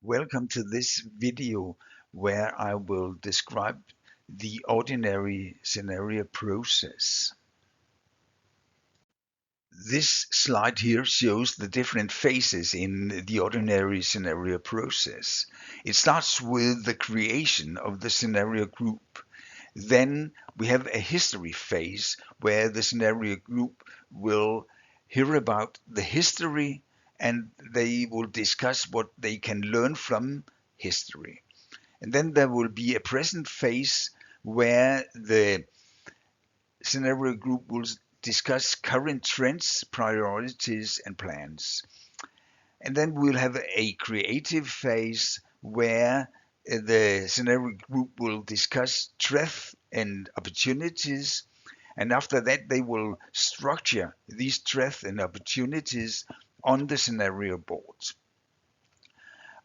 Welcome to this video where I will describe the ordinary scenario process. This slide here shows the different phases in the ordinary scenario process. It starts with the creation of the scenario group. Then we have a history phase where the scenario group will hear about the history and they will discuss what they can learn from history. And then there will be a present phase where the scenario group will discuss current trends, priorities, and plans. And then we'll have a creative phase where the scenario group will discuss threats and opportunities. And after that, they will structure these threats and opportunities on the scenario board.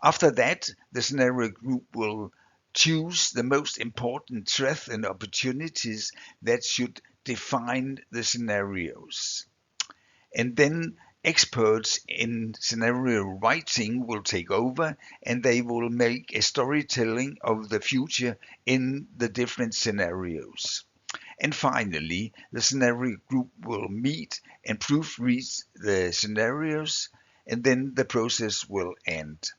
After that, the scenario group will choose the most important threats and opportunities that should define the scenarios. And then experts in scenario writing will take over and they will make a storytelling of the future in the different scenarios. And finally, the scenario group will meet and proofread the scenarios, and then the process will end.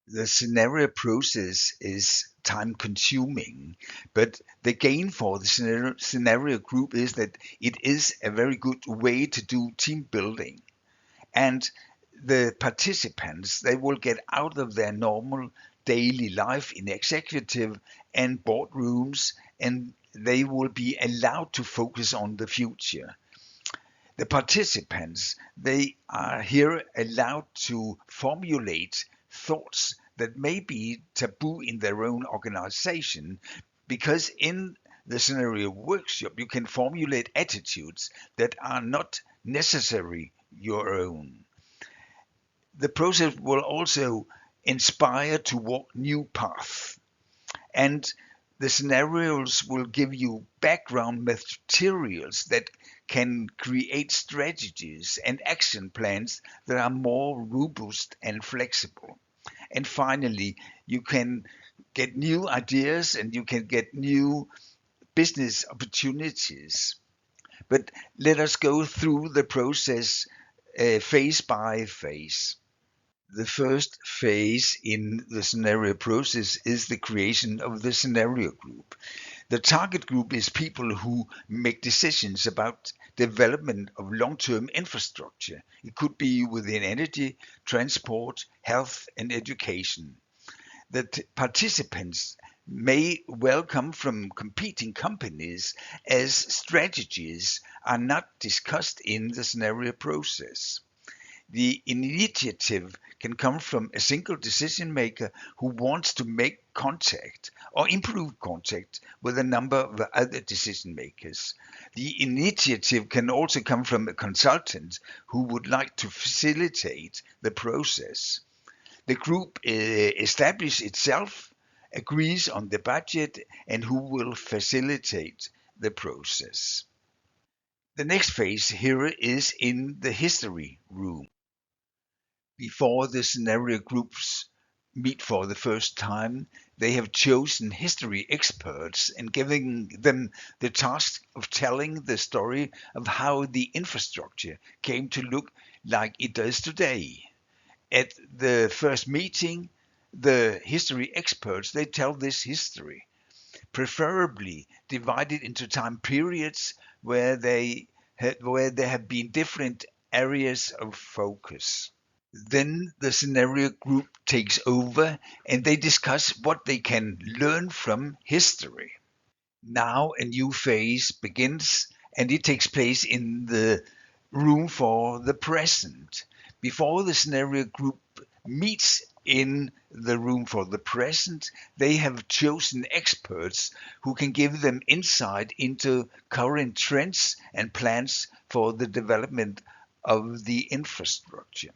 The scenario process is time consuming, but the gain for the scenario group is that it is a very good way to do team building. And the participants, they will get out of their normal daily life in executive and boardrooms, and they will be allowed to focus on the future. The participants, they are here allowed to formulate thoughts that may be taboo in their own organization, because in the scenario workshop you can formulate attitudes that are not necessarily your own. The process will also inspire to walk new paths, and the scenarios will give you background materials that can create strategies and action plans that are more robust and flexible. And finally, you can get new ideas and you can get new business opportunities. But let us go through the process phase by phase. The first phase in the scenario process is the creation of the scenario group. The target group is people who make decisions about development of long-term infrastructure. It could be within energy, transport, health, and education. The participants may well come from competing companies, as strategies are not discussed in the scenario process. The initiative can come from a single decision maker who wants to make contact or improve contact with a number of other decision makers. The initiative can also come from a consultant who would like to facilitate the process. The group establishes itself, agrees on the budget, and who will facilitate the process. The next phase here is in the history room. Before the scenario groups meet for the first time, they have chosen history experts and giving them the task of telling the story of how the infrastructure came to look like it does today. At the first meeting, the history experts, they tell this history, preferably divided into time periods where there have been different areas of focus. Then the scenario group takes over and they discuss what they can learn from history. Now a new phase begins and it takes place in the room for the present. Before the scenario group meets in the room for the present, they have chosen experts who can give them insight into current trends and plans for the development of the infrastructure.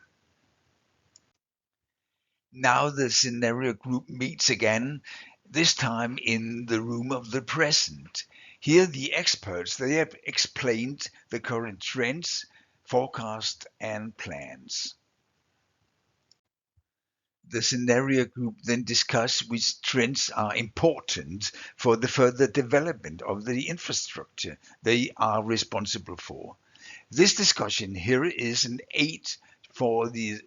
Now the scenario group meets again, this time in the room of the present. Here the experts, they have explained the current trends, forecast and plans. The scenario group then discuss which trends are important for the further development of the infrastructure they are responsible for. This discussion here is an aid for the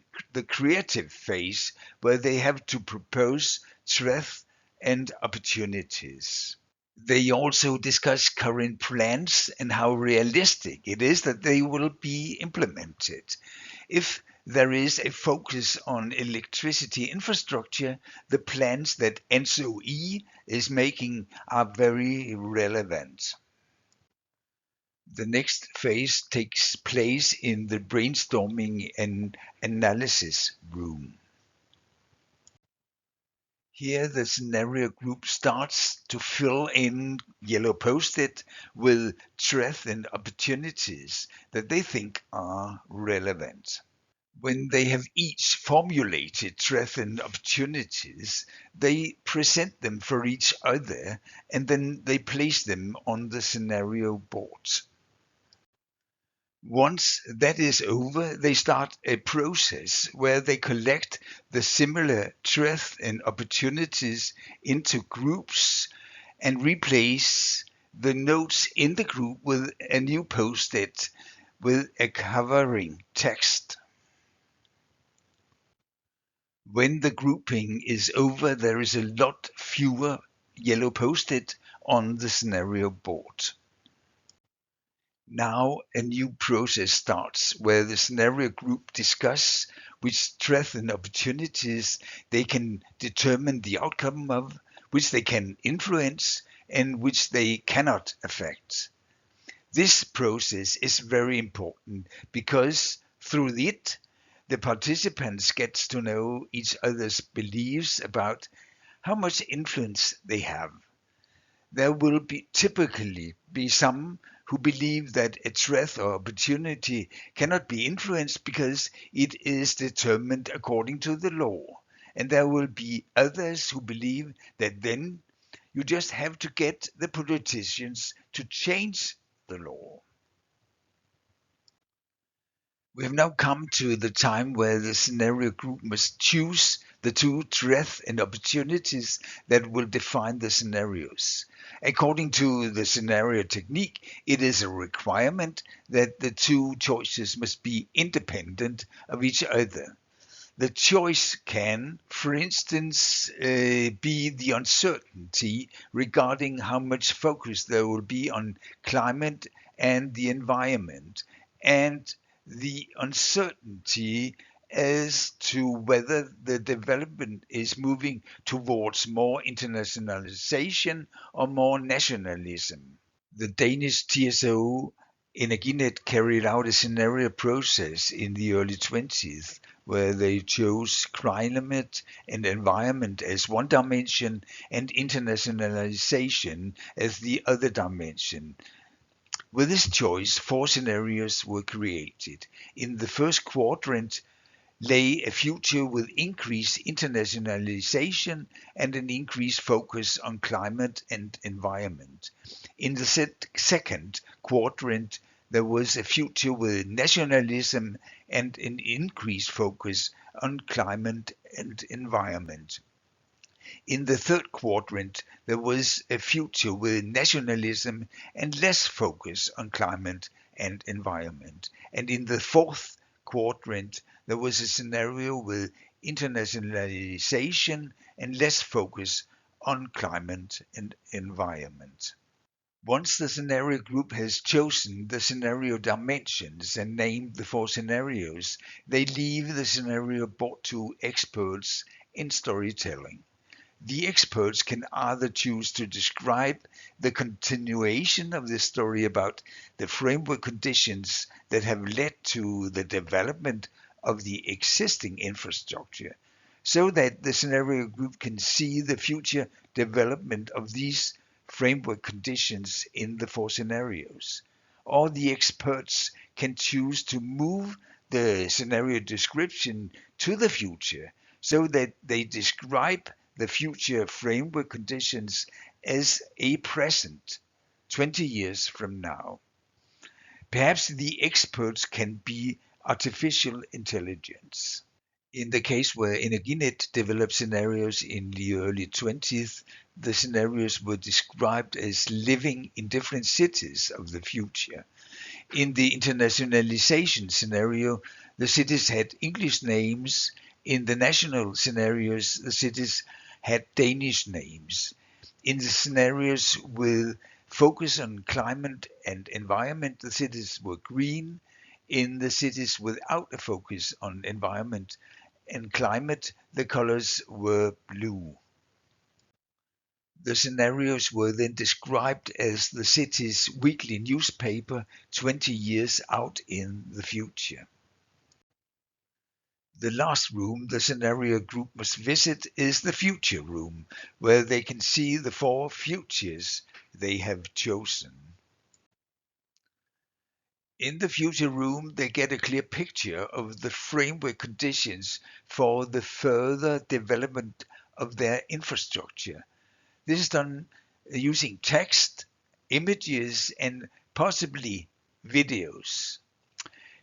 creative phase where they have to propose threats and opportunities. They also discuss current plans and how realistic it is that they will be implemented. If there is a focus on electricity infrastructure, the plans that ENTSO-E is making are very relevant. The next phase takes place in the brainstorming and analysis room. Here the scenario group starts to fill in yellow post-it with threats and opportunities that they think are relevant. When they have each formulated threats and opportunities, they present them for each other and then they place them on the scenario board. Once that is over, they start a process where they collect the similar threats and opportunities into groups and replace the notes in the group with a new post-it with a covering text. When the grouping is over, there is a lot fewer yellow post-it on the scenario board. Now a new process starts where the scenario group discuss which threats and opportunities they can determine the outcome of, which they can influence, and which they cannot affect. This process is very important because through it, the participants get to know each other's beliefs about how much influence they have. There will typically be some who believe that a threat or opportunity cannot be influenced because it is determined according to the law. And there will be others who believe that then you just have to get the politicians to change the law. We have now come to the time where the scenario group must choose the two threats and opportunities that will define the scenarios. According to the scenario technique, it is a requirement that the two choices must be independent of each other. The choice can, for instance, be the uncertainty regarding how much focus there will be on climate and the environment, and the uncertainty as to whether the development is moving towards more internationalization or more nationalism. The Danish TSO Energinet carried out a scenario process in the early 20s where they chose climate and environment as one dimension and internationalization as the other dimension. With this choice, four scenarios were created. In the first quadrant lay a future with increased internationalization and an increased focus on climate and environment. In the second quadrant, there was a future with nationalism and an increased focus on climate and environment. In the third quadrant, there was a future with nationalism and less focus on climate and environment. And in the fourth quadrant, there was a scenario with internationalization and less focus on climate and environment. Once the scenario group has chosen the scenario dimensions and named the four scenarios, they leave the scenario board to experts in storytelling. The experts can either choose to describe the continuation of the story about the framework conditions that have led to the development of the existing infrastructure, so that the scenario group can see the future development of these framework conditions in the four scenarios. Or the experts can choose to move the scenario description to the future so that they describe the future framework conditions as a present 20 years from now. Perhaps the experts can be artificial intelligence. In the case where Energinet developed scenarios in the early 20th, the scenarios were described as living in different cities of the future. In the internationalization scenario, the cities had English names. In the national scenarios, the cities had Danish names. In the scenarios with focus on climate and environment, the cities were green. In the cities without a focus on environment and climate, the colors were blue. The scenarios were then described as the city's weekly newspaper 20 years out in the future. The last room the scenario group must visit is the future room, where they can see the four futures they have chosen. In the future room, they get a clear picture of the framework conditions for the further development of their infrastructure. This is done using text, images, and possibly videos.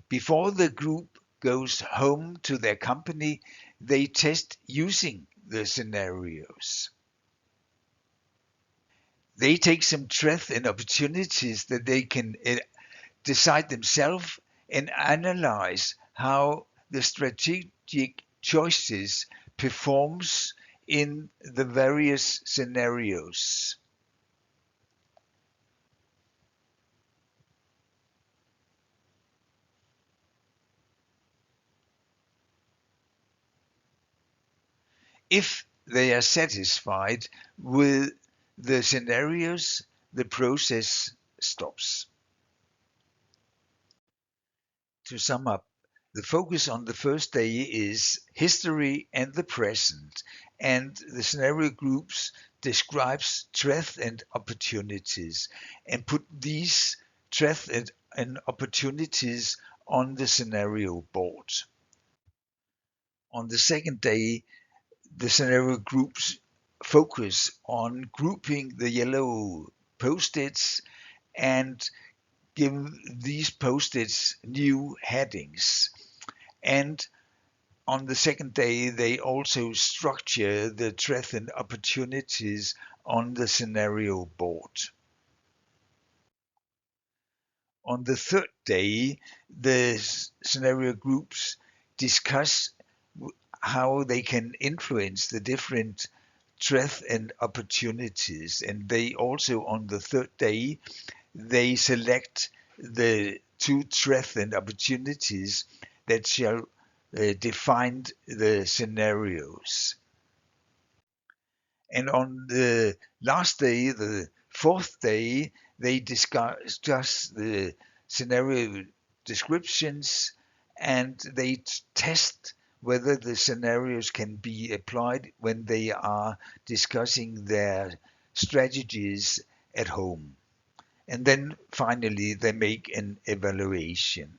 Before the group goes home to their company, they test using the scenarios. They take some threats and opportunities that they can decide themselves and analyze how the strategic choices performs in the various scenarios. If they are satisfied with the scenarios, the process stops. To sum up, the focus on the first day is history and the present, and the scenario groups describes threats and opportunities and put these threats and opportunities on the scenario board. On the second day, the scenario groups focus on grouping the yellow post-its and give these post-its new headings. And on the second day, they also structure the threats and opportunities on the scenario board. On the third day, the scenario groups discuss how they can influence the different threats and opportunities. And they also, on the third day, they select the two threats and opportunities that shall define the scenarios. And on the last day, the fourth day, they discuss the scenario descriptions and they test whether the scenarios can be applied when they are discussing their strategies at home. And then finally, they make an evaluation.